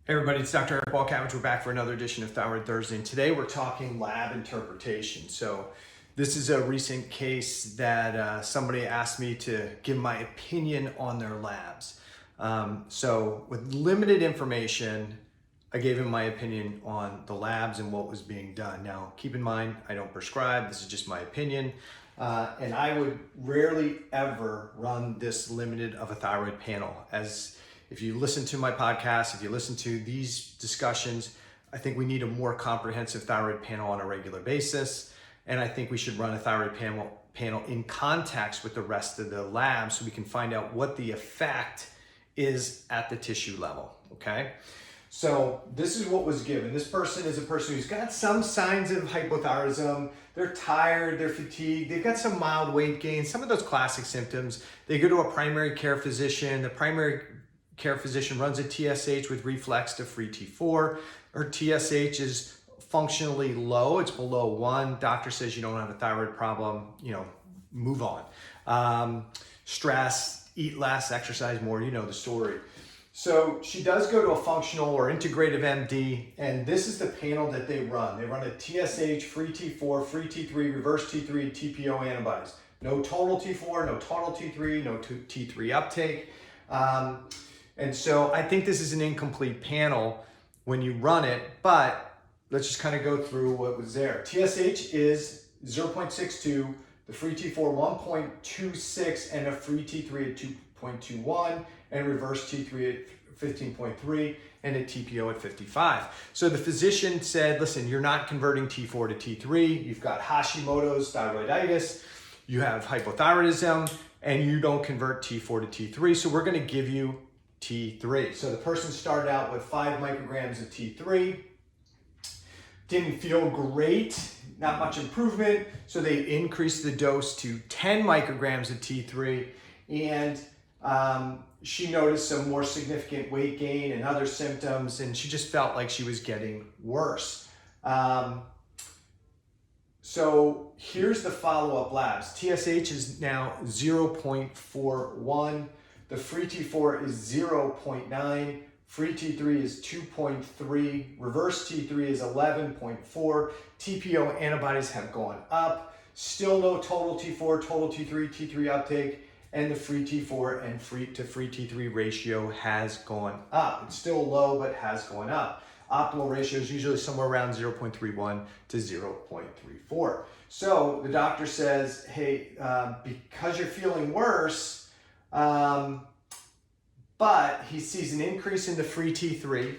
Hey everybody, it's Dr. Eric Walcavage. We're back for another edition of Thyroid Thursday, and today we're talking lab interpretation. So this is a recent case that somebody asked me to give my opinion on their labs. So with limited information, I gave him my opinion on the labs and what was being done. Now, keep in mind, I don't prescribe. This is just my opinion. And I would rarely ever run this limited of a thyroid panel. As if you listen to my podcast, if you listen to these discussions, I think we need a more comprehensive thyroid panel on a regular basis. And I think we should run a thyroid panel in context with the rest of the labs so we can find out what the effect is at the tissue level, okay? So this is what was given. This person is a person who's got some signs of hypothyroidism. They're tired, they're fatigued, they've got some mild weight gain, some of those classic symptoms. They go to a primary care physician. The primary care physician runs a TSH with reflex to free T4. Her TSH is functionally low. It's below 1. Doctor says you don't have a thyroid problem, move on. Stress, eat less, exercise more, you know the story. So she does go to a functional or integrative MD, and this is the panel that they run. They run a TSH, free T4, free T3, reverse T3, TPO antibodies. No total T4, no total T3, no T3 uptake. And so I think this is an incomplete panel when you run it, but let's just kind of go through what was there. TSH is 0.62, the free T4 1.26, and a free T3 at 2.21, and reverse T3 at 15.3, and a TPO at 55. So the physician said, listen, you're not converting T4 to T3, you've got Hashimoto's thyroiditis, you have hypothyroidism, and you don't convert T4 to T3, so we're gonna give you T3. So the person started out with 5 micrograms of T3, didn't feel great, not much improvement, so they increased the dose to 10 micrograms of T3, and she noticed some more significant weight gain and other symptoms, and she just felt like she was getting worse. So here's the follow-up labs. TSH is now 0.41. The free T4 is 0.9, free T3 is 2.3, reverse T3 is 11.4, TPO antibodies have gone up, still no total T4, total T3, T3 uptake, and the free T4 and free T3 ratio has gone up. It's still low, but has gone up. Optimal ratio is usually somewhere around 0.31 to 0.34. So the doctor says, hey, because you're feeling worse, but he sees an increase in the free T3.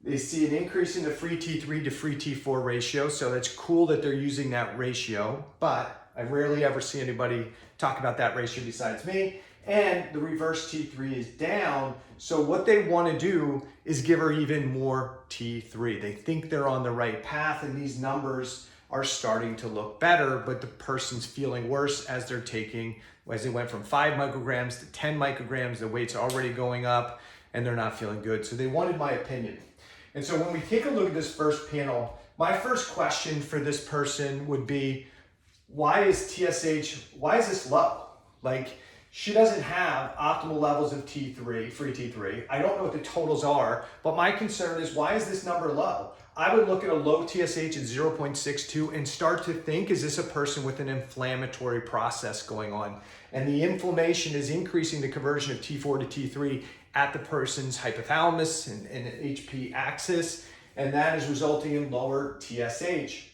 They see an increase in the free T3 to free T4 ratio. So that's cool that they're using that ratio, but I rarely ever see anybody talk about that ratio besides me. And the reverse T3 is down. So what they want to do is give her even more T3. They think they're on the right path, and these numbers are starting to look better, but the person's feeling worse as they went from 5 micrograms to 10 micrograms, the weight's already going up and they're not feeling good. So they wanted my opinion. And so when we take a look at this first panel, my first question for this person would be, why is this low? Like, she doesn't have optimal levels of T3, free T3. I don't know what the totals are, but my concern is, why is this number low? I would look at a low TSH at 0.62 and start to think, is this a person with an inflammatory process going on? And the inflammation is increasing the conversion of T4 to T3 at the person's hypothalamus and HP axis, and that is resulting in lower TSH.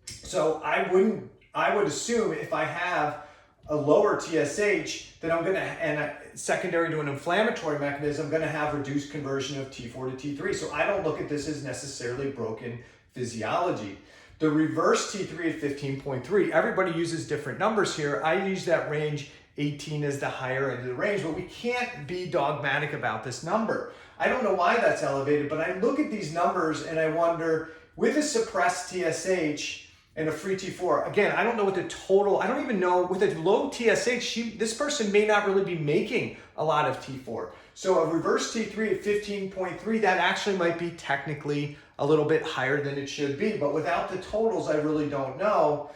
So I would assume if I have a lower TSH, then I'm gonna, and secondary to an inflammatory mechanism, I'm gonna have reduced conversion of T4 to T3. So I don't look at this as necessarily broken physiology. The reverse T3 at 15.3, everybody uses different numbers here. I use that range, 18 is the higher end of the range, but we can't be dogmatic about this number. I don't know why that's elevated, but I look at these numbers and I wonder, with a suppressed TSH, and a free T4. Again, I don't know what the total, I don't even know, with a low TSH, this person may not really be making a lot of T4. So a reverse T3 at 15.3, that actually might be technically a little bit higher than it should be, but without the totals, I really don't know.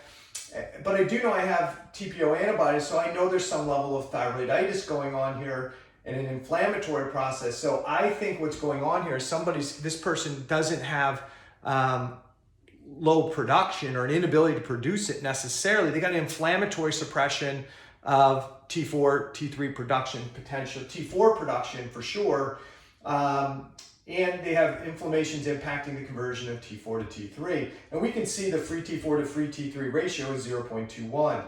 But I do know I have TPO antibodies, so I know there's some level of thyroiditis going on here, and an inflammatory process. So I think what's going on here is this person doesn't have low production or an inability to produce it necessarily. They got an inflammatory suppression of T4, T3 production potential, T4 production for sure, and they have inflammations impacting the conversion of T4 to T3. And we can see the free T4 to free T3 ratio is 0.21.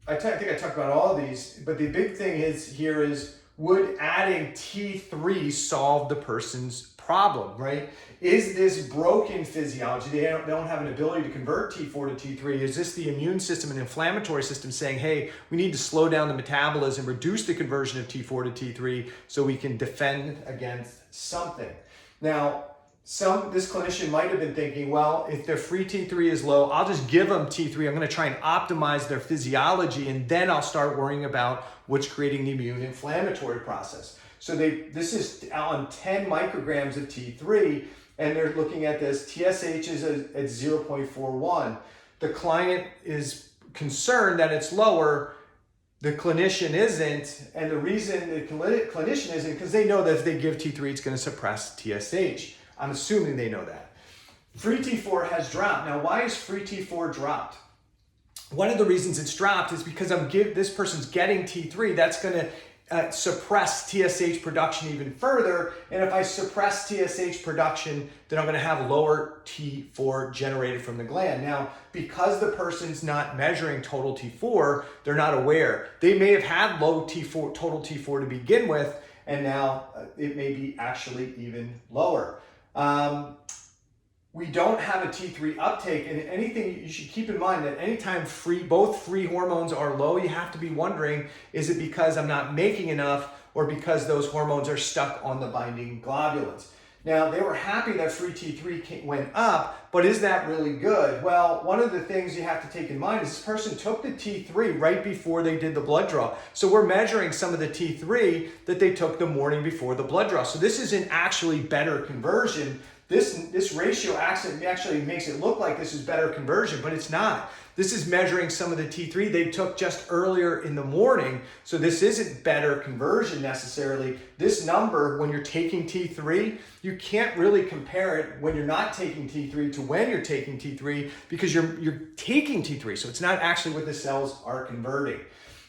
I think I talked about all of these, but the big thing here is, would adding T3 solve the person's problem, right? Is this broken physiology? They don't have an ability to convert T4 to T3. Is this the immune system and inflammatory system saying, hey, we need to slow down the metabolism, reduce the conversion of T4 to T3 so we can defend against something? Now, this clinician might have been thinking, well, if their free T3 is low, I'll just give them T3. I'm going to try and optimize their physiology, and then I'll start worrying about what's creating the immune inflammatory process. So this is on 10 micrograms of T3, and they're looking at this. TSH is at 0.41. The client is concerned that it's lower. The clinician isn't, and the reason the clinician isn't because they know that if they give T3, it's going to suppress TSH. I'm assuming they know that. Free T4 has dropped. Now, why is free T4 dropped? One of the reasons it's dropped is because this person's getting T3. That's going to suppress TSH production even further. And if I suppress TSH production, then I'm going to have lower T4 generated from the gland. Now, because the person's not measuring total T4, they're not aware. They may have had low T4, total T4 to begin with, and now it may be actually even lower. We don't have a T3 uptake, and anything you should keep in mind that anytime both free hormones are low, you have to be wondering, is it because I'm not making enough or because those hormones are stuck on the binding globulins? Now, they were happy that free T3 went up, but is that really good? Well, one of the things you have to take in mind is this person took the T3 right before they did the blood draw. So we're measuring some of the T3 that they took the morning before the blood draw. So this isn't actually better conversion. This ratio actually makes it look like this is better conversion, but it's not. This is measuring some of the T3 they took just earlier in the morning. So this isn't better conversion necessarily. This number, when you're taking T3, you can't really compare it when you're not taking T3 to when you're taking T3 because you're taking T3. So it's not actually what the cells are converting.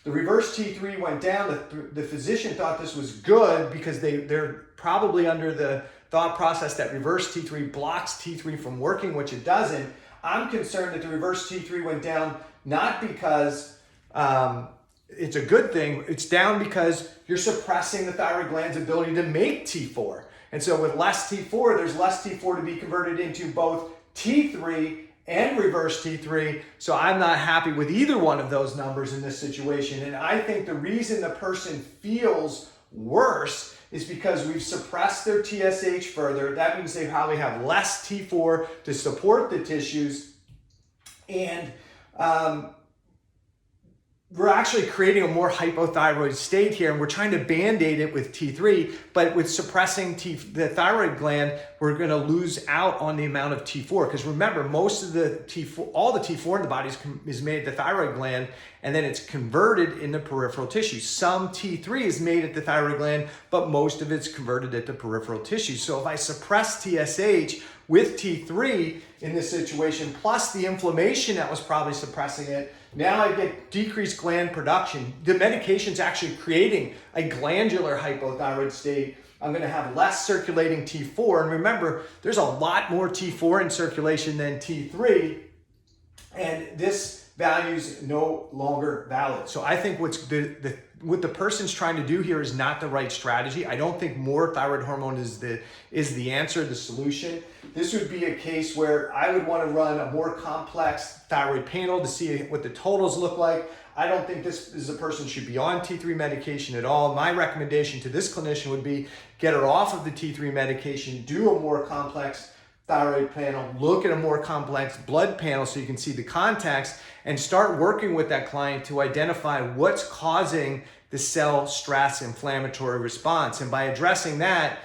The reverse T3 went down. The physician thought this was good because they're probably under the thought process that reverse T3 blocks T3 from working, which it doesn't. I'm concerned that the reverse T3 went down not because it's a good thing. It's down because you're suppressing the thyroid gland's ability to make T4. And so with less T4, there's less T4 to be converted into both T3 and reverse T3. So I'm not happy with either one of those numbers in this situation. And I think the reason the person feels worse is because we've suppressed their TSH further. That means they probably have less T4 to support the tissues. And we're actually creating a more hypothyroid state here, and we're trying to band-aid it with T3, but with suppressing the thyroid gland, we're going to lose out on the amount of T4. Because remember, most of the T4, all the T4 in the body is made at the thyroid gland, and then it's converted in the peripheral tissue. Some T3 is made at the thyroid gland, but most of it's converted at the peripheral tissue. So if I suppress TSH with T3 in this situation, plus the inflammation that was probably suppressing it, now I get decreased gland production. The medication's actually creating a glandular hypothyroid state. I'm going to have less circulating T4. And remember, there's a lot more T4 in circulation than T3. And this value's no longer valid. So I think what the person's trying to do here is not the right strategy. I don't think more thyroid hormone is the answer, the solution. This would be a case where I would want to run a more complex thyroid panel to see what the totals look like. I don't think this is a person should be on T3 medication at all. My recommendation to this clinician would be get her off of the T3 medication, do a more complex thyroid panel, look at a more complex blood panel so you can see the context, and start working with that client to identify what's causing the cell stress inflammatory response. And by addressing that,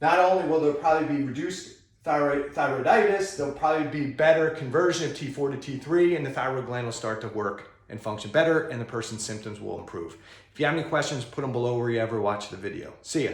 not only will there probably be reduced thyroiditis, there'll probably be better conversion of T4 to T3, and the thyroid gland will start to work and function better, and the person's symptoms will improve. If you have any questions, put them below where you ever watch the video. See ya.